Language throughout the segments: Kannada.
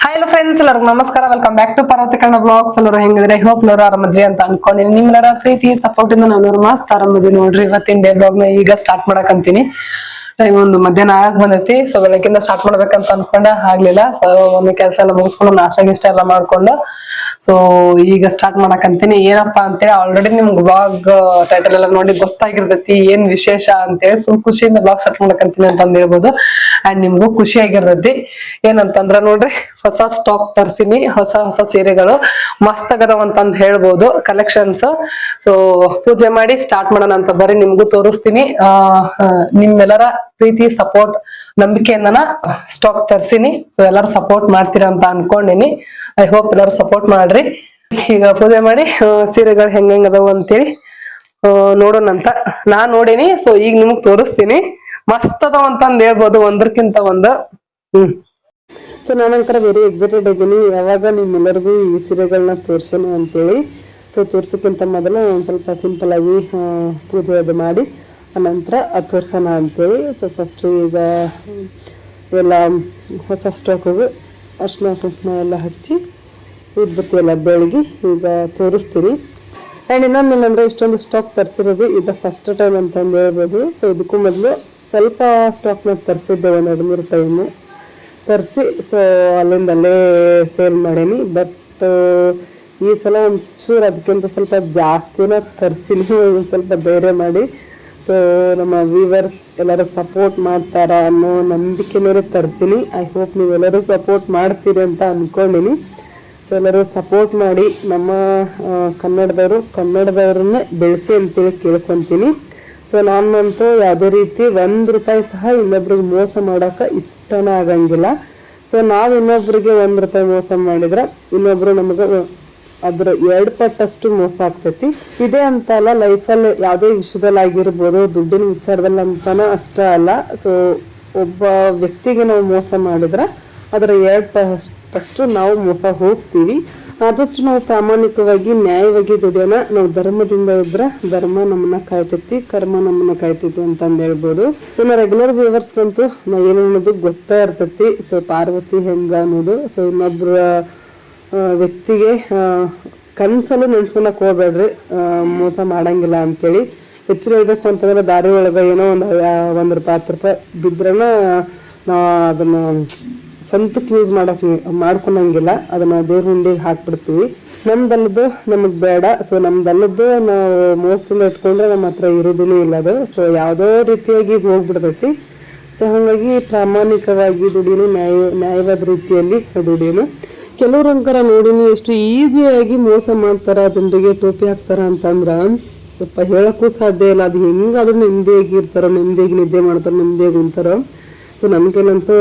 ಹಾಯ್ ಹಲೋ ಫ್ರೆಂಡ್ಸ್, ಎಲ್ಲರಿಗೂ ನಮಸ್ಕಾರ. Welcome back to Parvati Kannada blogs. ಎಲ್ಲರೂ ಹೆಂಗಿದ್ರೆ ಹೋಪ್ ಎಲ್ಲರೂ ಆರಾಮದ್ರಿ ಅಂತ ಅನ್ಕೊಂಡಿನಿ. ನಿಮ್ಮೆಲ್ಲರ ಪ್ರೀತಿ ಸಪೋರ್ಟ್ ಇಂದ ನಾನು ಮಸ್ತ್ ಆರಾಮದಿ ನೋಡ್ರಿ. ಇವತ್ತಿನ ಡೇ ಬ್ಲಾಗ್ ನ ಈಗ ಸ್ಟಾರ್ಟ್ ಮಾಡಕಂತೀನಿ. ಟೈಮ್ ಒಂದು ಮಧ್ಯಾಹ್ನ ಆಗ ಬಂದೈತಿ. ಸೊ ಬೆಳಗ್ಗಿಂದ ಸ್ಟಾರ್ಟ್ ಮಾಡ್ಬೇಕಂತ ಅನ್ಕೊಂಡೆ, ಆಗ್ಲಿಲ್ಲ. ಸೊ ಒಮ್ಮೆ ಕೆಲಸ ಎಲ್ಲ ಮುಗಿಸ್ಕೊಂಡು ನಾಷ್ಟ ಗಿಷ್ಟ ಎಲ್ಲ ಮಾಡ್ಕೊಂಡು ಸೊ ಈಗ ಸ್ಟಾರ್ಟ್ ಮಾಡಕಂತೀನಿ. ಏನಪ್ಪಾ ಅಂತೇಳಿ ಆಲ್ರೆಡಿ ನಿಮ್ಗೆ ಬ್ಲಾಗ್ ಟೈಟಲ್ ಎಲ್ಲ ನೋಡಿ ಗೊತ್ತಾಗಿರ್ತೈತಿ ಏನ್ ವಿಶೇಷ ಅಂತೇಳಿ. ಫುಲ್ ಖುಷಿಯಿಂದ ಬ್ಲಾಗ್ ಸ್ಟಾರ್ಟ್ ಮಾಡಕಂತೀನಿ ಅಂತ ಹೇಳ್ಬೋದು. ಅಂಡ್ ನಿಮ್ಗೂ ಖುಷಿ ಆಗಿರ್ತೈತಿ. ಏನಂತಂದ್ರ ನೋಡ್ರಿ, ಹೊಸ ಸ್ಟಾಕ್ ತರ್ಸಿನಿ. ಹೊಸ ಹೊಸ ಸೀರೆಗಳು ಮಸ್ತ್ ಆಗದವ ಅಂತಂದ್ ಹೇಳ್ಬೋದು ಕಲೆಕ್ಷನ್ಸ್. ಸೊ ಪೂಜೆ ಮಾಡಿ ಸ್ಟಾರ್ಟ್ ಮಾಡೋಣ ಅಂತ ಬರೀ ನಿಮ್ಗೂ ತೋರಿಸ್ತೀನಿ. ನಿಮ್ಮೆಲ್ಲರ ಪ್ರೀತಿ ಸಪೋರ್ಟ್ ನಂಬಿಕೆಯಿಂದನ ಸ್ಟಾಕ್ ತರ್ಸಿನಿ. ಸೊ ಎಲ್ಲರೂ ಸಪೋರ್ಟ್ ಮಾಡ್ತೀರಾ ಅಂತ ಅನ್ಕೊಂಡಿನಿ. ಐ ಹೋಪ್ ಎಲ್ಲರೂ ಸಪೋರ್ಟ್ ಮಾಡ್ರಿ. ಈಗ ಪೂಜೆ ಮಾಡಿ ಸೀರೆಗಳು ಹೆಂಗ್ ಅದಾವ ಅಂತೇಳಿ ನೋಡೋಣ ಅಂತ ನಾನ್ ನೋಡೀನಿ. ಸೊ ಈಗ ನಿಮಗ್ ತೋರಿಸ್ತೀನಿ. ಮಸ್ತ್ ಅದಾವ ಅಂತಂದ್ ಹೇಳ್ಬೋದು, ಒಂದ್ರಕ್ಕಿಂತ ಒಂದು. ಸೊ ನಾನಂಕರ ವೆರಿ ಎಕ್ಸೈಟೆಡ್ ಆಗಿದ್ದೀನಿ. ಯಾವಾಗ ನಿಮ್ಮೆಲ್ಲರಿಗೂ ಈ ಸೀರೆಗಳನ್ನ ತೋರ್ಸೋಣ ಅಂತೇಳಿ. ಸೊ ತೋರ್ಸೋಕ್ಕಿಂತ ಮೊದಲು ಒಂದು ಸ್ವಲ್ಪ ಸಿಂಪಲ್ ಆಗಿ ಪೂಜೆ ಅದು ಮಾಡಿ ಅನಂತರ ಅದು ತೋರ್ಸೋಣ ಅಂತೇಳಿ. ಸೊ ಫಸ್ಟು ಈಗ ಎಲ್ಲ ಹೊಸ ಸ್ಟಾಕಿಗೆ ಅರ್ಶಿನ ಕುಂಕುಮ ಎಲ್ಲ ಹಚ್ಚಿ ಉದ್ಬತ್ತಿ ಎಲ್ಲ ಬೆಳಗಿ ಈಗ ತೋರಿಸ್ತೀನಿ. ಆ್ಯಂಡ್ ಇನ್ನೊಂದು ಏನಂದರೆ, ಇಷ್ಟೊಂದು ಸ್ಟಾಕ್ ತರಿಸಿರೋದು ಇದು ಫಸ್ಟ್ ಟೈಮ್ ಅಂತಂದು ಹೇಳ್ಬೋದು. ಸೊ ಇದಕ್ಕೂ ಮೊದಲು ಸ್ವಲ್ಪ ಸ್ಟಾಕ್ನ ತರಿಸಿದ್ದೆ, ಒಂದು 2-3 ಟೈಮು ತರಿಸಿ ಸೊ ಅಲ್ಲೇ ಸೇಲ್ ಮಾಡೀನಿ. ಬಟ್ ಈ ಸಲ ಒಂಚೂರು ಅದಕ್ಕಿಂತ ಸ್ವಲ್ಪ ಜಾಸ್ತಿನ ತರಿಸಿನಿ, ಒಂದು ಸ್ವಲ್ಪ ಧೈರ್ಯ ಮಾಡಿ. ಸೊ ನಮ್ಮ ವ್ಯೂವರ್ಸ್ ಎಲ್ಲರೂ ಸಪೋರ್ಟ್ ಮಾಡ್ತಾರ ಅನ್ನೋ ನಂಬಿಕೆ ಮೇಲೆ ತರಿಸಿನಿ. ಐ ಹೋಪ್ ನೀವೆಲ್ಲರೂ ಸಪೋರ್ಟ್ ಮಾಡ್ತೀರಿ ಅಂತ ಅಂದ್ಕೊಂಡಿನಿ. ಸೊ ಎಲ್ಲರೂ ಸಪೋರ್ಟ್ ಮಾಡಿ ನಮ್ಮ ಕನ್ನಡದವ್ರನ್ನೇ ಬೆಳೆಸಿ ಅಂತೇಳಿ ಕೇಳ್ಕೊತೀನಿ. ಸೊ ನಾನಂತೂ ಯಾವುದೇ ರೀತಿ ₹1 ಸಹ ಇನ್ನೊಬ್ರಿಗೆ ಮೋಸ ಮಾಡೋಕೆ ಇಷ್ಟನೇ ಆಗಂಗಿಲ್ಲ. ಸೊ ನಾವು ಇನ್ನೊಬ್ರಿಗೆ ₹1 ಮೋಸ ಮಾಡಿದ್ರೆ ಇನ್ನೊಬ್ರು ನಮಗೆ ಅದ್ರ 2 ಪಟ್ಟಷ್ಟು ಮೋಸ ಆಗ್ತೈತಿ. ಇದೇ ಅಂತ ಅಲ್ಲ, ಲೈಫಲ್ಲಿ ಯಾವುದೇ ವಿಷಯದಲ್ಲಿ ಆಗಿರ್ಬೋದು, ದುಡ್ಡಿನ ವಿಚಾರದಲ್ಲಿ ಅಂತಾನೆ ಅಷ್ಟೇ ಅಲ್ಲ. ಸೊ ಒಬ್ಬ ವ್ಯಕ್ತಿಗೆ ನಾವು ಮೋಸ ಮಾಡಿದ್ರೆ ಅದರ 2 ಪಟ್ಟಷ್ಟು ನಾವು ಮೋಸ ಹೋಗ್ತೀವಿ. ಆದಷ್ಟು ನಾವು ಪ್ರಾಮಾಣಿಕವಾಗಿ ನ್ಯಾಯವಾಗಿ ದುಡಿಯೋಣ. ನಾವು ಧರ್ಮದಿಂದ ಇದ್ರೆ ಧರ್ಮ ನಮ್ಮನ್ನ ಕಾಯ್ತೈತಿ, ಕರ್ಮ ನಮ್ಮನ್ನ ಕಾಯ್ತೈತಿ ಅಂತಂದು ಹೇಳ್ಬೋದು. ಇನ್ನು ರೆಗ್ಯುಲರ್ ವ್ಯೂವರ್ಸ್ಗಂತೂ ನಾವು ಏನು ಅನ್ನೋದು ಗೊತ್ತಾ ಇರ್ತೈತಿ. ಸೊ ಪಾರ್ವತಿ ಹೆಂಗ ಅನ್ನೋದು. ಸೊ ಇನ್ನೊಬ್ಬರ ವ್ಯಕ್ತಿಗೆ ಕನಸಲ್ಲೂ ನೆನ್ಸ್ಕೊಳಕ್ ಹೋಗ್ಬೇಡ್ರಿ, ಮೋಸ ಮಾಡಂಗಿಲ್ಲ ಅಂತೇಳಿ. ಹೆಚ್ಚು ಹೇಳ್ಬೇಕು ಅಂತಂದ್ರೆ, ದಾರಿ ಒಳಗೆ ಏನೋ ಒಂದು ₹1 ₹10 ಬಿದ್ರನ ನಾವು ಅದನ್ನು ಸ್ವಂತಕ್ಕೆ ಯೂಸ್ ಮಾಡ್ಕೊಳಂಗಿಲ್ಲ. ಅದನ್ನು ದೇವ್ರ ಹುಂಡಿಗೆ ಹಾಕ್ಬಿಡ್ತೀವಿ. ನಮ್ದಲ್ಲದ್ದು ನಮಗೆ ಬೇಡ. ಸೊ ನಮ್ದಲ್ಲದ್ದು ನಾವು ಮೋಸದಿಂದ ಇಟ್ಕೊಂಡ್ರೆ ನಮ್ಮ ಹತ್ರ ಇರೋದೂ ಇಲ್ಲ ಅದು. ಸೊ ಯಾವುದೋ ರೀತಿಯಾಗಿ ಹೋಗ್ಬಿಡ್ತೈತಿ. ಸೊ ಹಾಗಾಗಿ ಪ್ರಾಮಾಣಿಕವಾಗಿ ದುಡಿಯೋನು, ನ್ಯಾಯವಾದ ರೀತಿಯಲ್ಲಿ ದುಡಿಯೋನು. ಕೆಲವ್ರು ಅಂಕರ ನೋಡಿನಿ ಎಷ್ಟು ಈಸಿಯಾಗಿ ಮೋಸ ಮಾಡ್ತಾರ, ಜನರಿಗೆ ಟೋಪಿ ಹಾಕ್ತಾರ ಅಂತಂದ್ರೆ ಯಪ್ಪ ಹೇಳೋಕ್ಕೂ ಸಾಧ್ಯ ಇಲ್ಲ. ಅದು ಹೆಂಗಾದ್ರೂ ನೆಮ್ಮದಿಯಾಗಿ ಇರ್ತಾರೋ, ನೆಮ್ಮದಿಯಾಗಿ ನಿದ್ದೆ ಮಾಡ್ತಾರೋ, ನೆಮ್ಮದಿಯಾಗಿ ಉಂತಾರೋ. ಸೊ ನಮಗೇನಂತೂ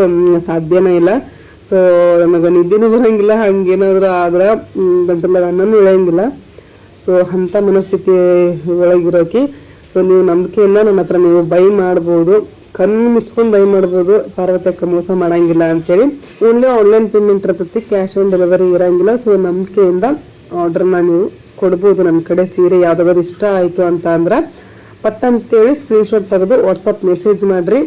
ಸಾಧ್ಯನೇ ಇಲ್ಲ. ಸೊ ನನಗೆ ನಿದ್ದೆನೂ ಬರೋಂಗಿಲ್ಲ. ಹಂಗೇನಾದ್ರೂ ಆದ್ರೆ ಗಂಟಲಾಗ ಅನ್ನನೂ ಇಳಿಯಂಗಿಲ್ಲ. ಸೊ ಅಂಥ ಮನಸ್ಥಿತಿ ಒಳಗಿರೋಕೆ ಸೊ ನೀವು ನಂಬಿಕೆಯಿಂದ ನನ್ನ ಹತ್ರ ನೀವು ಬೈ ಮಾಡ್ಬೋದು, ಕಣ್ಣು ಮುಚ್ಕೊಂಡು ಬೈ ಮಾಡ್ಬೋದು. ಪಾರ್ವತಕ್ಕೆ ಮೋಸ ಮಾಡಂಗಿಲ್ಲ ಅಂತೇಳಿ. ಓನ್ಲಿ ಆನ್ಲೈನ್ ಪೇಮೆಂಟ್ ಇರ್ತೈತಿ, ಕ್ಯಾಶ್ ಆನ್ ಡೆಲಿವರಿ ಇರೋಂಗಿಲ್ಲ. ಸೊ ನಂಬಿಕೆಯಿಂದ ಆರ್ಡ್ರನ್ನ ನೀವು ಕೊಡ್ಬೋದು. ನಮ್ಮ ಕಡೆ ಸೀರೆ ಯಾವುದಾದ್ರು ಇಷ್ಟ ಆಯಿತು ಅಂತ ಅಂದ್ರೆ ಪಟ್ ಅಂತೇಳಿ ಸ್ಕ್ರೀನ್ಶಾಟ್ ತೆಗೆದು ವಾಟ್ಸಪ್ ಮೆಸೇಜ್ ಮಾಡಿರಿ.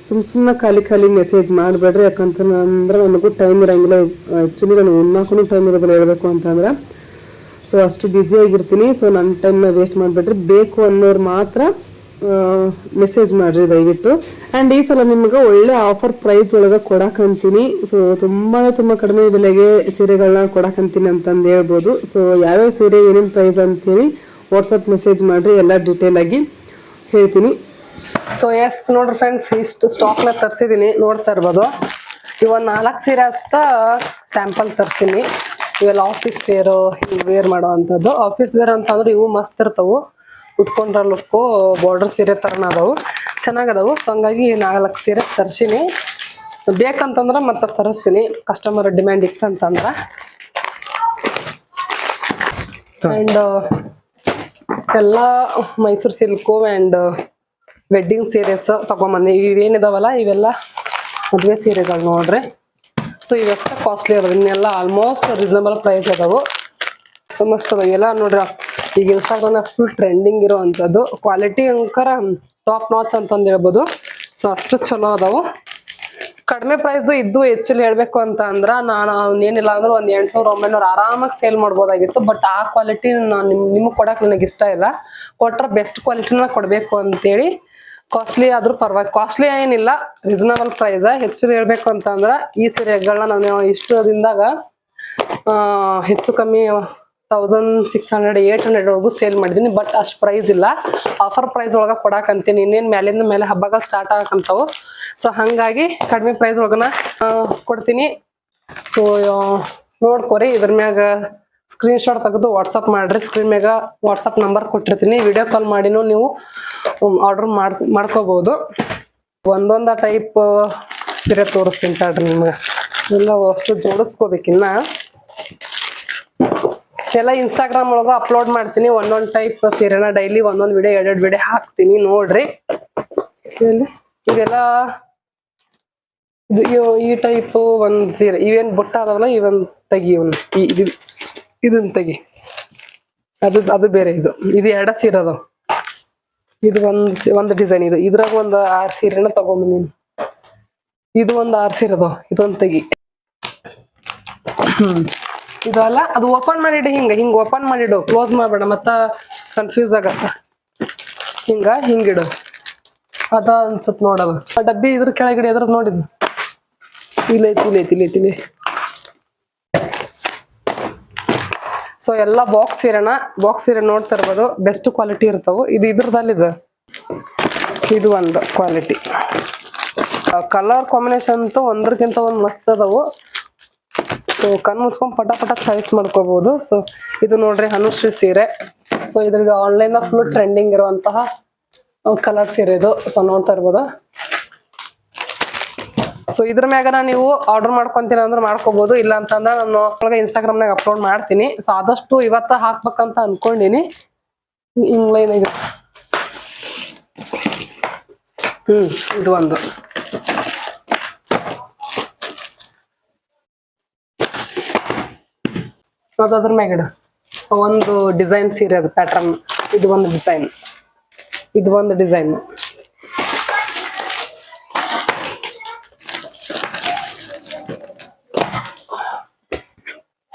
ಸುಮ್ಮನೆ ಖಾಲಿ ಮೆಸೇಜ್ ಮಾಡಬೇಡ್ರಿ. ಯಾಕಂತಂದ್ರೆ ನನಗೂ ಟೈಮ್ ಇರೋಂಗಿಲ್ಲ. ಆ್ಯಕ್ಚುಲಿ ನಾನು ಉಣ್ಣಾಕು ಟೈಮ್ ಇರೋದಿಲ್ಲ ಹೇಳ್ಬೇಕು ಅಂತಂದ್ರೆ. ಸೊ ಅಷ್ಟು ಬ್ಯುಸಿಯಾಗಿರ್ತೀನಿ. ಸೊ ನನ್ನ ಟೈಮ್ನ ವೇಸ್ಟ್ ಮಾಡಿಬಿಡ್ರಿ. ಬೇಕು ಅನ್ನೋರು ಮಾತ್ರ ಮೆಸೇಜ್ ಮಾಡಿರಿ ದಯವಿಟ್ಟು. ಆ್ಯಂಡ್ ಈ ಸಲ ನಿಮ್ಗೆ ಒಳ್ಳೆ ಆಫರ್ ಪ್ರೈಸ್ ಒಳಗೆ ಕೊಡಕಂತೀನಿ. ಸೊ ತುಂಬ ಕಡಿಮೆ ಬೆಲೆಗೆ ಸೀರೆಗಳನ್ನ ಕೊಡಕಂತೀನಿ ಅಂತಂದು ಹೇಳ್ಬೋದು. ಸೊ ಯಾವ್ಯಾವ ಸೀರೆ ಏನೇನು ಪ್ರೈಸ್ ಅಂತೇಳಿ ವಾಟ್ಸಪ್ ಮೆಸೇಜ್ ಮಾಡಿರಿ, ಎಲ್ಲ ಡೀಟೇಲ್ ಆಗಿ ಹೇಳ್ತೀನಿ. ಸೊ ಎಸ್ ನೋಡ್ರಿ ಫ್ರೆಂಡ್ಸ್, ಇಷ್ಟು ಸ್ಟಾಕ್ನ ತರಿಸಿದ್ದೀನಿ, ನೋಡ್ತಾ ಇರ್ಬೋದು. ಇವೊಂದು 4 ಸೀರೆ ಅಷ್ಟ ಸ್ಯಾಂಪಲ್ ತರ್ತೀನಿ. ಇವೆಲ್ಲ ಆಫೀಸ್ ವೇರು, ಹಿಂಗೆ ವೇರ್ ಮಾಡೋ ಅಂಥದ್ದು. ಆಫೀಸ್ ವೇರ್ ಅಂತಂದ್ರೆ ಇವು ಮಸ್ತ್ ಇರ್ತಾವೆ, ಉಟ್ಕೊಂಡ್ರ ಲುಕ್ಕು ಬಾರ್ಡರ್ ಸೀರೆ ಥರನ ಅದಾವು, ಚೆನ್ನಾಗದಾವು. ಸೊ ಹಂಗಾಗಿ 4 ಸೀರೆ ತರ್ಸಿನಿ. ಬೇಕಂತಂದ್ರೆ ಮತ್ತೆ ತರಿಸ್ತೀನಿ, ಕಸ್ಟಮರ್ ಡಿಮ್ಯಾಂಡ್ ಇತ್ತಂತಂದ್ರೆ. ಆ್ಯಂಡ್ ಎಲ್ಲ ಮೈಸೂರು ಸಿಲ್ಕು ಆ್ಯಂಡ್ ವೆಡ್ಡಿಂಗ್ ಸೀರೆಸ್ ತಗೊಂಬಂದಿ. ಇವೇನಿದಾವಲ್ಲ ಇವೆಲ್ಲ ಮದುವೆ ಸೀರೆಗಳು ನೋಡ್ರಿ. ಸೊ ಇವೆಷ್ಟ ಕಾಸ್ಟ್ಲಿ ಅದಾವ, ಇನ್ನೆಲ್ಲ ಆಲ್ಮೋಸ್ಟ್ ರೀಸನಬಲ್ ಪ್ರೈಸ್ ಅದಾವು. ಸೊ ಮಸ್ತ್ ಅದಾವ ಇವೆಲ್ಲ ನೋಡ್ರಿ. ಈಗ ಇನ್ಸ್ಟಾಗ್ರಾಮ್ನ ಫುಲ್ ಟ್ರೆಂಡಿಂಗ್ ಇರೋ ಅಂಥದ್ದು. ಕ್ವಾಲಿಟಿ ಅಂಕರ ಟಾಪ್ ನಾಚ್ ಅಂತಂದು ಹೇಳ್ಬೋದು. ಸೊ ಅಷ್ಟು ಚಲೋ ಅದಾವು. ಕಡಿಮೆ ಪ್ರೈಸ್ ಇದ್ದು ಆಕ್ಚುಲಿ ಹೇಳ್ಬೇಕು ಅಂತ ಅಂದ್ರ ನಾನು ಏನಿಲ್ಲ ಅಂದ್ರೆ ಒಂದ್ 800-900 ಆರಾಮಾಗಿ ಸೇಲ್ ಮಾಡ್ಬೋದಾಗಿತ್ತು. ಬಟ್ ಆ ಕ್ವಾಲಿಟಿ ನಿಮ್ಗೆ ಕೊಡಕ್ ನನಗೆ ಇಷ್ಟ ಇಲ್ಲ. ಕೊಟ್ರ ಬೆಸ್ಟ್ ಕ್ವಾಲಿಟಿನ ಕೊಡ್ಬೇಕು ಅಂತೇಳಿ ಕಾಸ್ಟ್ಲಿ ಆದ್ರೂ ಪರವಾಗಿ, ಕಾಸ್ಟ್ಲಿ ಏನಿಲ್ಲ, ರೀಸನಬಲ್ ಪ್ರೈಸ್. ಹೆಚ್ಚು ಹೇಳ್ಬೇಕು ಅಂತ ಅಂದ್ರ ಈ ಸೀರೆಗಳನ್ನ ನಾನು ಇಷ್ಟು ದಿನದಾಗ ಹೆಚ್ಚು ಕಮ್ಮಿ 1600-800 ವರೆಗೂ ಸೇಲ್ ಮಾಡಿದೀನಿ. ಬಟ್ ಅಷ್ಟು ಪ್ರೈಸ್ ಇಲ್ಲ, ಆಫರ್ ಪ್ರೈಸ್ ಒಳಗ ಕೊಡಾಕ್ ಅಂತೀನಿ. ಇನ್ನೇನ್ ಮೇಲಿಂದ ಮೇಲೆ ಹಬ್ಬಗಳು ಸ್ಟಾರ್ಟ್ ಆಗಂತಾವು. ಸೊ ಹಂಗಾಗಿ ಕಡಿಮೆ ಪ್ರೈಸ್ ಒಳಗನ ಕೊಡ್ತೀನಿ. ಸೊ ನೋಡ್ಕೊರಿ. ಇದ್ರ ಮ್ಯಾಗ ಸ್ಕ್ರೀನ್ ಶಾಟ್ ತೆಗೆದು ವಾಟ್ಸಪ್ ಮಾಡ್ರಿ. ಸ್ಕ್ರೀನ್ ಮ್ಯಾಗ ವಾಟ್ಸಪ್ ನಂಬರ್ ಕೊಟ್ಟಿರ್ತೀನಿ. ವಿಡಿಯೋ ಕಾಲ್ ಮಾಡಿನೂ ನೀವು ಆರ್ಡರ್ ಮಾಡ್ಕೋಬಹುದು. ಒಂದೊಂದ ಟೈಪ್ ಸೀರೆ ತೋರಿಸ್ತೀನಿ ತಡ್ರಿ ನಿಮ್ಗೆ. ಎಲ್ಲ ಅಷ್ಟು ಜೋಡಿಸ್ಕೋಬೇಕಿನ್ನ ಎಲ್ಲ ಇನ್ಸ್ಟಾಗ್ರಾಮ್ ಒಳಗ ಅಪ್ಲೋಡ್ ಮಾಡ್ತೀನಿ. ಒಂದೊಂದ್ ಟೈಪ್ ಸೀರೆನ ಡೈಲಿ ಒಂದೊಂದ್ ವಿಡಿಯೋ 2 ವಿಡಿಯೋ ಹಾಕ್ತೀನಿ, ನೋಡ್ರಿ. ಇದೆಲ್ಲ ಈ ಟೈಪ್ ಒಂದ್ ಸೀರೆ ಇವೇನ್ ಬುಟ್ಟ ಅದಾವಲ್ಲ, ಇವನ್ ತೆಗಿ, ಇದನ್ ತೆಗಿ. ಅದು ಬೇರೆ. ಇದು 2 ಸೀರೆ ಅದಾವ. ಇದು ಒಂದ್ ಡಿಸೈನ್. ಇದ್ರಾಗ ಒಂದ್ 6 ಸೀರೆನ ತಗೊಂಬಂದಿನಿ. ಇದು ಒಂದ್ 6 ಸೀರೆ ಅದಾವ. ಇದೊಂದ್ ತೆಗಿ. ಇದು ಅಲ್ಲ, ಅದು ಓಪನ್ ಮಾಡಿಡು. ಹಿಂಗ ಓಪನ್ ಮಾಡಿಡು, ಕ್ಲೋಸ್ ಮಾಡ್ಬೇಡ, ಮತ್ತ ಕನ್ಫ್ಯೂಸ್ ಆಗತ್ತ. ಹಿಂಗಿಡು. ಅದ ಅನ್ಸತ್ ನೋಡದು. ಆ ಡಬ್ಬಿ ಇದ್ರ ಕೆಳಗಡೆ ಅದ್ರದ್ ನೋಡಿದ್ ಇಲ್ಲೈತಿ. ಸೊ ಎಲ್ಲ ಬಾಕ್ಸ್ ಸೀರೆ ನೋಡ್ತಾ ಇರ್ಬೋದು. ಬೆಸ್ಟ್ ಕ್ವಾಲಿಟಿ ಇರ್ತಾವು. ಇದು ಇದ್ರದಲ್ಲಿದ ಇದು ಒಂದು ಕ್ವಾಲಿಟಿ. ಕಲರ್ ಕಾಂಬಿನೇಷನ್ ಅಂತೂ ಒಂದ್ರಕ್ಕಿಂತ ಒಂದ್ ಮಸ್ತ್ ಅದಾವು. ಸೊ ಕಣ್ ಮುಚ್ಕೊಂಡ್ ಪಟ ಚಾಯ್ಸ್ ಮಾಡ್ಕೋಬಹುದು. ಸೊ ಇದು ನೋಡ್ರಿ ಅನುಶ್ರೀ ಸೀರೆ. ಸೊ ಇದ್ರಿಗೆ ಆನ್ಲೈನ್ ಫುಲ್ ಟ್ರೆಂಡಿಂಗ್ ಇರುವಂತಹ ಕಲರ್ ಸೀರೆ ಇದು. ಸೊ ನೋಡ್ತಾ ಇರ್ಬೋದು. ಸೊ ಇದ್ರ ಮ್ಯಾಗ ನೀವು ಆರ್ಡರ್ ಮಾಡ್ಕೊಂತೀನಿ ಅಂದ್ರೆ ಮಾಡ್ಕೋಬಹುದು. ಇಲ್ಲ ಅಂತಂದ್ರೆ ನಾನು ಒಳಗೆ ಇನ್ಸ್ಟಾಗ್ರಾಮ್ನಾಗ ಅಪ್ಲೋಡ್ ಮಾಡ್ತೀನಿ. ಸೊ ಆದಷ್ಟು ಇವತ್ತ ಹಾಕ್ಬೇಕಂತ ಅನ್ಕೊಂಡಿನಿ. ಲೈನ್ ಇದೆ. ಇದು ಒಂದು ಅದ್ರ ಮ್ಯಾಗಿಡ ಒಂದು ಡಿಸೈನ್ ಸೀರೆ ಅದು ಪ್ಯಾಟರ್ನ್. ಇದು ಒಂದು ಡಿಸೈನ್.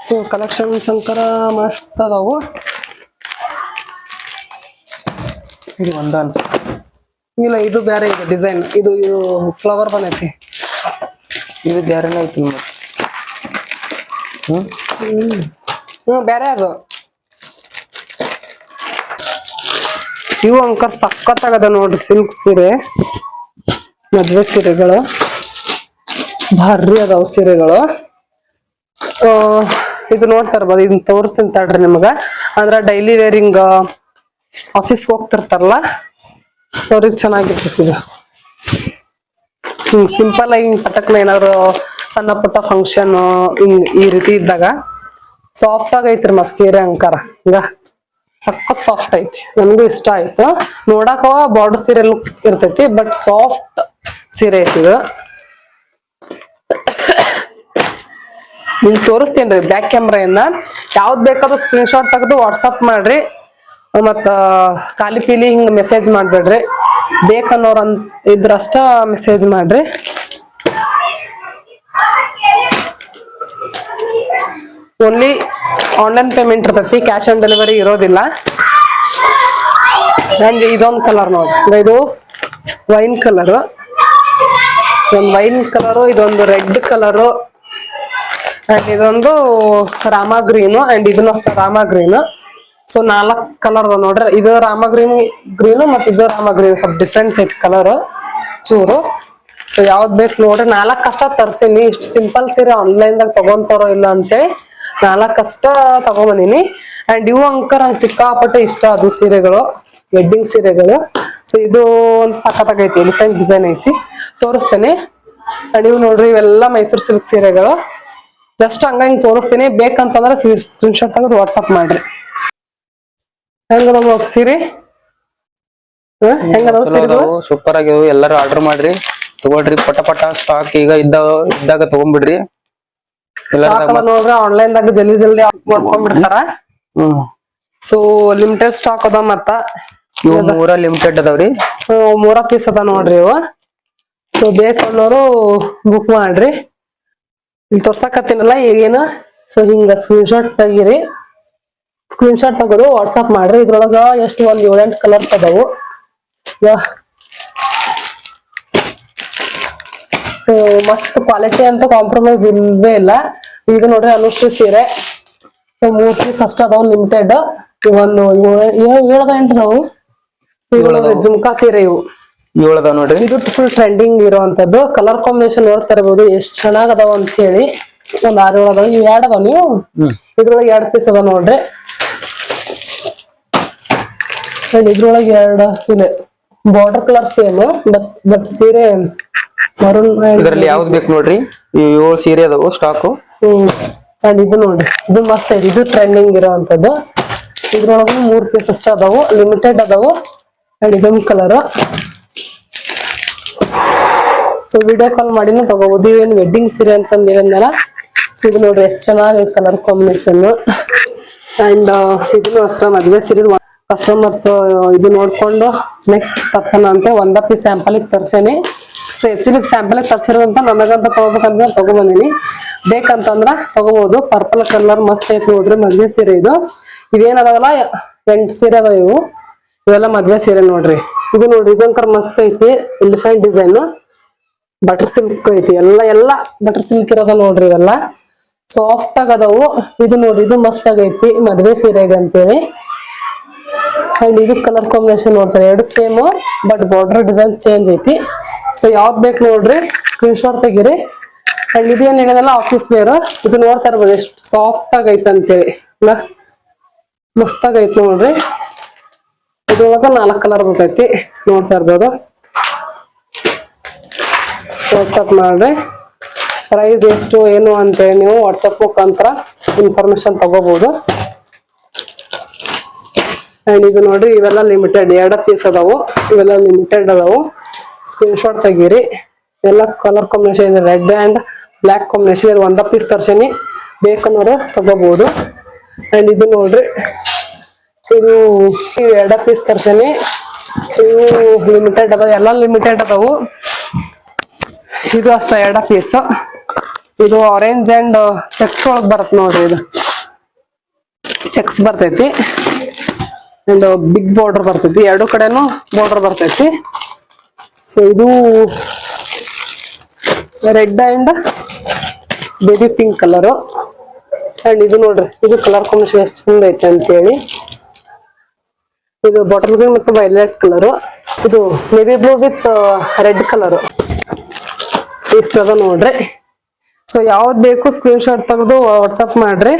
ಸೊ ಕಲೆಕ್ಷನ್ ಶಂಕರ ಮಸ್ತ್ ಅದಾವು. ಇದು ಒಂದ ಅನ್ಸುತ್ತೆ. ಇಲ್ಲ, ಇದು ಬೇರೆ ಇದೆ ಡಿಸೈನ್. ಇದು ಫ್ಲವರ್ ಬಂದೈತಿ. ಇದು ಬೇರೆನೇ ಐತಿ. ಬೇರೆ ಅದು. ಇವು ಅಂಕರ್ ಸಖತ್ತಾಗದ ನೋಡ್ರಿ. ಸಿಲ್ಕ್ ಸೀರೆ, ಮದ್ವೆ ಸೀರೆಗಳು ಭಾರಿ ಅದಾವ ಸೀರೆಗಳು. ಇದು ನೋಡ್ತಾ ಇರ್ಬೋದು. ಇದನ್ನ ತೋರಿಸ್ತೀನಿ ತಡ್ರಿ ನಿಮಗ. ಅಂದ್ರ ಡೈಲಿ ವೇರಿಂಗ್ ಆಫೀಸ್ ಹೋಗ್ತಿರ್ತಾರಲ್ಲ ಅವ್ರಿಗೆ ಚೆನ್ನಾಗಿರ್ತೈತಿ ಇದು. ಸಿಂಪಲ್ ಆಗಿ ಪಟಕ್ನ ಏನಾದ್ರು ಸಣ್ಣ ಪುಟ್ಟ ಫಂಕ್ಷನ್ ಈ ರೀತಿ ಇದ್ದಾಗ ಸಾಫ್ಟ್ ಆಗೈತ್ರಿ ಮಸ್ತ್ ಸೀರೆ ಅಂಕಾರ. ಸಖತ್ ಸಾಫ್ಟ್ ಐತಿ. ನನ್ಗೂ ಇಷ್ಟ ಆಯ್ತು. ನೋಡಾಕ ಬಾರ್ಡರ್ ಸೀರೆ ಲುಕ್ ಇರ್ತೈತಿ, ಬಟ್ ಸಾಫ್ಟ್ ಸೀರೆ ಐತಿ ಇದು. ನಿಮ್ಗೆ ತೋರಿಸ್ತೇನ್ರಿ ಬ್ಯಾಕ್ ಕ್ಯಾಮ್ರಾಯಿಂದ. ಯಾವ್ದು ಬೇಕಾದ್ರೂ ಸ್ಕ್ರೀನ್ ಶಾಟ್ ತೆಗೆದು ವಾಟ್ಸಪ್ ಮಾಡ್ರಿ. ಮತ್ತ ಖಾಲಿ ಪೀಲಿ ಹಿಂಗ್ ಮೆಸೇಜ್ ಮಾಡ್ಬೇಡ್ರಿ. ಬೇಕನ್ನೋರ್ ಇದ್ರಷ್ಟ ಮೆಸೇಜ್ ಮಾಡ್ರಿ. ಓನ್ಲಿ ಆನ್ಲೈನ್ ಪೇಮೆಂಟ್ ಇರ್ತೈತಿ, ಕ್ಯಾಶ್ ಆನ್ ಡೆಲಿವರಿ ಇರೋದಿಲ್ಲ. ನಂಗೆ ಇದೊಂದು ಕಲರ್ ನೋಡಿ. ಇದು ವೈನ್ ಕಲರು, ಇದೊಂದು ರೆಡ್ ಕಲರು, ಅಂಡ್ ಇದೊಂದು ರಾಮ ಗ್ರೀನು, ಅಂಡ್ ಇದನ್ನು ಅಷ್ಟೇ ರಾಮ ಗ್ರೀನು. ಸೊ 4 ಕಲರ್ ನೋಡ್ರಿ. ಇದು ರಾಮ ಗ್ರೀನು ಮತ್ತೆ ಇದು ರಾಮ ಗ್ರೀನ್. ಸ್ವಲ್ಪ ಡಿಫ್ರೆನ್ಸ್ ಐತಿ ಕಲರ್ ಚೂರು. ಸೊ ಯಾವ್ದ್ ಬೇಕು ನೋಡ್ರಿ. 4 ಅಷ್ಟ ತರ್ಸೀನಿ. ಇಷ್ಟು ಸಿಂಪಲ್ ಸೀರೆ ಆನ್ಲೈನ್ದಾಗ ತಗೊಂತಾರೋ ಇಲ್ಲ ಅಂತೇಳಿ 4 ಅಷ್ಟ ತಗೊಂಬಂದಿನಿ. ಅಂಡ್ ಇವು ಅಂಕರ್ ಹಂಗ ಸಿಕ್ಕಾಪಟ್ಟೆ ಇಷ್ಟ ಅದು ಸೀರೆಗಳು, ವೆಡ್ಡಿಂಗ್ ಸೀರೆಗಳು. ಸೊ ಇದು ಒಂದು ಸಖತ್ತಾಗೈತಿ. ಎಲಿಫೆಂಟ್ ಡಿಸೈನ್ ಐತಿ, ತೋರಿಸ್ತೇನೆ. ಅಂಡ್ ಇವು ನೋಡ್ರಿ, ಇವೆಲ್ಲ ಮೈಸೂರು ಸಿಲ್ಕ್ ಸೀರೆಗಳು. ಜಸ್ಟ್ ಹಂಗ ತೋರಿಸ್ತೀನಿ. ಬೇಕಂತಂದ್ರೆ ಸ್ಕ್ರೀನ್ ಶಾಟ್ ತೆಗೆದು ವಾಟ್ಸಪ್ ಮಾಡ್ರಿ. ಹೆಂಗದ ಸೀರೆ? ಸೂಪರ್ ಆಗಿವು. ಎಲ್ಲರೂ ಆರ್ಡರ್ ಮಾಡ್ರಿ, ತಗೊಳ್ರಿ. ಪಟ ಸ್ಟಾಕ್ ಈಗ ಇದ್ದಾಗ ತಗೊಂಡ್ಬಿಡ್ರಿ. ನೋಡ್ರಿ ಆನ್ಲೈನ್ ದಾಗ ಜಲ್ದಿ ಮಾಡ್ಕೊಂಡ್ಬಿಡ್ತಾರ. ಸೊ ಲಿಮಿಟೆಡ್ ಸ್ಟಾಕ್ ಅದ. ಮತ್ತ ಇವು 3 ಲಿಮಿಟೆಡ್ ಅದಾವ್ರಿ. 3 ಪೀಸ್ ಅದ ನೋಡ್ರಿ. ಇವು ಸೊ ಬೇಕನ್ನೋರು ಬುಕ್ ಮಾಡ್ರಿ. ಇಲ್ಲಿ ತೋರ್ಸಕತ್ತೀನಲ್ಲ ಈಗೇನು, ಸೊ ಹಿಂಗ ಸ್ಕ್ರೀನ್ಶಾಟ್ ತೆಗೀರಿ. ಸ್ಕ್ರೀನ್ಶಾಟ್ ತೆಗೆದು ವಾಟ್ಸಪ್ ಮಾಡ್ರಿ. ಇದ್ರೊಳಗ ಎಷ್ಟು ಒಂದ್ 7-8 ಕಲರ್ಸ್ ಅದಾವು. ಸೊ ಮಸ್ತ್ ಕ್ವಾಲಿಟಿ ಅಂತ ಕಾಂಪ್ರಮೈಸ್ ಇಲ್ವೇ ಇಲ್ಲ. ಇದು ನೋಡ್ರಿ ಅನುಶ್ರೀ ಸೀರೆ. ಸೊ 3 ಪೀಸ್ ಅಷ್ಟ ಅದಾವ, ಲಿಮಿಟೆಡ್. ಒಂದು 7-8 ಅದಾವು. ಇದು ನೋಡ್ರಿ ಜುಮ್ಕಾ ಸೀರೆ, ಇವು 7 ಅದಾವ ನೋಡ್ರಿ. ಇದು ಫುಲ್ ಟ್ರೆಂಡಿಂಗ್ ಇರುವಂತದ್ದು. ಕಲರ್ ಕಾಂಬಿನೇಷನ್ ನೋಡ್ತಾ ಇರಬಹುದು ಎಷ್ಟ್ ಚೆನ್ನಾಗ್ ಅದಾವ ಅಂತ ಹೇಳಿ. ಒಂದ್ 6-7 ಅದಾವ. ಇವ್ 2 ಅದಾವ. ನೀವು ಇದ್ರೊಳಗೆ 2 ಪೀಸ್ ಅದಾವ ನೋಡ್ರಿ. ಇದ್ರೊಳಗೆ 2 ಇಲ್ಲ ಬಾರ್ಡರ್ ಕಲರ್ ಸೇಮ್, ಬಟ್ ಸೀರೆ ಮರೂನ್. ಇದರಲ್ಲಿ ಯಾವ್ದು ಬೇಕು ನೋಡ್ರಿ. 7 ಸೀರೆ ಅದಾವು ಸ್ಟಾಕು. ಅಂಡ್ ಇದು ನೋಡ್ರಿ, ಇದು ಮಸ್ತ್ ಐತಿ. ಇದು ಟ್ರೆಂಡಿಂಗ್ ಇರೋವಂಥದ್ದು. ಇದ್ರೊಳಗೂ 3 ಪೀಸ್ ಅಷ್ಟ ಅದಾವು, ಲಿಮಿಟೆಡ್ ಅದಾವು. ಅಂಡ್ ಇದೊಂದು ಕಲರ್. ಸೊ ವಿಡಿಯೋ ಕಾಲ್ ಮಾಡಿನೂ ತಗೋಬಹುದು. ಇವೇನು ವೆಡ್ಡಿಂಗ್ ಸೀರೆ ಅಂತಂದ್ ಹೇಳಿದ್ನಲ್ಲ. ಸೊ ಇದು ನೋಡ್ರಿ ಎಷ್ಟ್ ಚೆನ್ನಾಗೈತೆ ಕಲರ್ ಕಾಂಬಿನೇಷನ್. ಅಂಡ್ ಇದನ್ನು ಅಷ್ಟ ಮದ್ವೆ ಸೀರೆ ಕಸ್ಟಮರ್ಸ್ ಇದು ನೋಡ್ಕೊಂಡು ನೆಕ್ಸ್ಟ್ ಪರ್ಸನ್ ಅಂತ ಒಂದ ಪೀಸ್ ಸ್ಯಾಂಪಲ್ ತರ್ಸೇನಿ. ಸೊ ಆಕ್ಚುಲಿ ಸ್ಯಾಂಪಲ್ ತರ್ಸಿರೋದಂತ ನನಗಂತ ತಗೋಬೇಕಂತ ತಗೊಂಬಂದಿನಿ. ಬೇಕಂತಂದ್ರ ತಗೋಬಹುದು. ಪರ್ಪಲ್ ಕಲರ್ ಮಸ್ತ್ ಐತಿ ನೋಡ್ರಿ ಮದ್ವೆ ಸೀರೆ ಇದು. ಇವೇನ್ ಅದಾವಲ್ಲ 8 ಸೀರೆ ಅದಾವ ಇವು. ಇವೆಲ್ಲ ಮದ್ವೆ ಸೀರೆ ನೋಡ್ರಿ. ಇದು ನೋಡ್ರಿ ಇದೊಂಕರ ಮಸ್ತ್ ಐತಿ. ಎಲಿಫೆಂಟ್ ಡಿಸೈನ್ ಬಟರ್ ಸಿಲ್ಕ್ ಐತಿ. ಎಲ್ಲ ಬಟರ್ ಸಿಲ್ಕ್ ಇರೋದ ನೋಡ್ರಿ. ಇವೆಲ್ಲ ಸಾಫ್ಟ್ ಆಗ ಅದಾವು. ಇದು ನೋಡ್ರಿ ಇದು ಮಸ್ತ್ ಆಗೈತಿ ಮದ್ವೆ ಸೀರೆಗೆ ಅಂತೇಳಿ. ಅಂಡ್ ಇದು ಕಲರ್ ಕಾಂಬಿನೇಷನ್ ನೋಡ್ತಾರೆ 2 same, but border design change ಐತಿ. ಸೊ ಯಾವ್ದ್ ಬೇಕು ನೋಡ್ರಿ ಸ್ಕ್ರೀನ್ಶಾಟ್ ತೆಗೀರಿ. ಅಂಡ್ ಇದೇನ್ ಹೇಳಿದಲ್ಲ ಆಫೀಸ್ ವೇರ್. ಇದು ನೋಡ್ತಾ ಇರ್ಬೋದು ಎಷ್ಟು ಸಾಫ್ಟ್ ಆಗೈತೆ ಅಂತೇಳಿ. ಮಸ್ತ್ ಆಗೈತಿ ನೋಡ್ರಿ. ಇದ್ರೊಳಗ 4 ಕಲರ್ ಬರ್ತೈತಿ, ನೋಡ್ತಾ ಇರ್ಬೋದು. ವಾಟ್ಸಪ್ ಮಾಡ್ರಿ. ಪ್ರೈಸ್ ಎಷ್ಟು ಏನು ಅಂತೇಳಿ ನೀವು ವಾಟ್ಸಪ್ ಮುಖಾಂತರ ಇನ್ಫಾರ್ಮೇಶನ್ ತಗೋಬಹುದು. ಅಂಡ್ ಇದು ನೋಡ್ರಿ ಇವೆಲ್ಲ ಲಿಮಿಟೆಡ್ 2 ಪೀಸ್ ಅದಾವು. ಇವೆಲ್ಲ ಲಿಮಿಟೆಡ್ ಅದಾವು. ಸ್ಕ್ರೀನ್ಶಾಟ್ ತೆಗೀರಿ. ಎಲ್ಲ ಕಲರ್ ಕಾಂಬಿನೇಷನ್ ಇದೆ, ರೆಡ್ ಅಂಡ್ ಬ್ಲಾಕ್ ಕಾಂಬಿನೇಷನ್. ಇದು 1 ಪೀಸ್ ತರ್ಸೇನಿ, ಬೇಕನ್ನೋರು ತಗೋಬಹುದು. ಅಂಡ್ ಇದು ನೋಡ್ರಿ ಇದು 2 ಪೀಸ್ ತರ್ಸೇನಿ. ಇವು ಲಿಮಿಟೆಡ್ ಅದಾವ, ಎಲ್ಲ ಲಿಮಿಟೆಡ್ ಅದಾವು. ಇದು ಅಷ್ಟ 2 ಪೀಸ್. ಇದು ಆರೆಂಜ್ ಅಂಡ್ ಚೆಕ್ಸ್ ಒಳಗ್ ಬರತ್ ನೋಡ್ರಿ. ಇದು ಚೆಕ್ಸ್ ಬರ್ತೈತಿ ಅಂಡ್ ಬಿಗ್ ಬಾರ್ಡರ್ ಬರ್ತೈತಿ. 2 ಕಡೆನೂ ಬಾರ್ಡರ್ ಬರ್ತೈತಿ. ಸೊ ಇದು red and baby pink colour. And ಇದು ನೋಡ್ರಿ ಇದು ಕಲರ್ ಕಾಂಬಿನೇಷನ್ ಎಷ್ಟು ಚಂದ ಐತೆ ಅಂತೇಳಿ. ಇದು ಬಾಟಲ್ ಗ್ರೀನ್ ಮತ್ತು ವೈಲೆಟ್ ಕಲರ್. ಇದು navy blue with red colour. ಇಷ್ಟ ಅದ ನೋಡ್ರಿ. ಸೊ ಯಾವ್ದು ಬೇಕು ಸ್ಕ್ರೀನ್ ಶಾಟ್ ತೆಗೆದು ವಾಟ್ಸಪ್ ಮಾಡ್ರಿ.